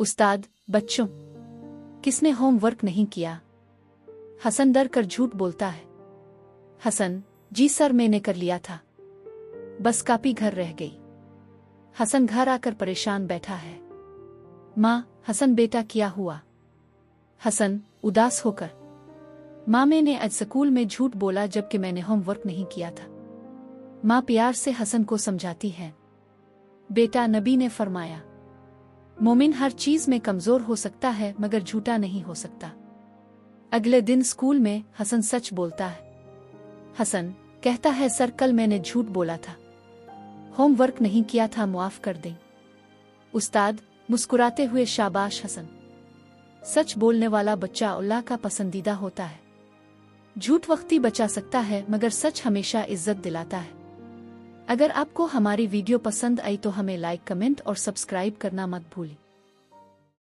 उस्ताद, बच्चों, किसने होमवर्क नहीं किया? हसन डर कर झूठ बोलता है। हसन, जी सर, मैंने कर लिया था, बस कॉपी घर रह गई। हसन घर आकर परेशान बैठा है। माँ, हसन बेटा क्या हुआ? हसन उदास होकर, माँ मैंने आज स्कूल में झूठ बोला जबकि मैंने होमवर्क नहीं किया था। माँ प्यार से हसन को समझाती है। बेटा, नबी ने फरमाया, मोमिन हर चीज में कमजोर हो सकता है मगर झूठा नहीं हो सकता। अगले दिन स्कूल में हसन सच बोलता है। हसन कहता है, सर कल मैंने झूठ बोला था, होमवर्क नहीं किया था, माफ कर दें। उस्ताद मुस्कुराते हुए, शाबाश हसन, सच बोलने वाला बच्चा अल्लाह का पसंदीदा होता है। झूठ वक्ती बचा सकता है मगर सच हमेशा इज्जत दिलाता है। अगर आपको हमारी वीडियो पसंद आई तो हमें लाइक, कमेंट और सब्सक्राइब करना मत भूलें।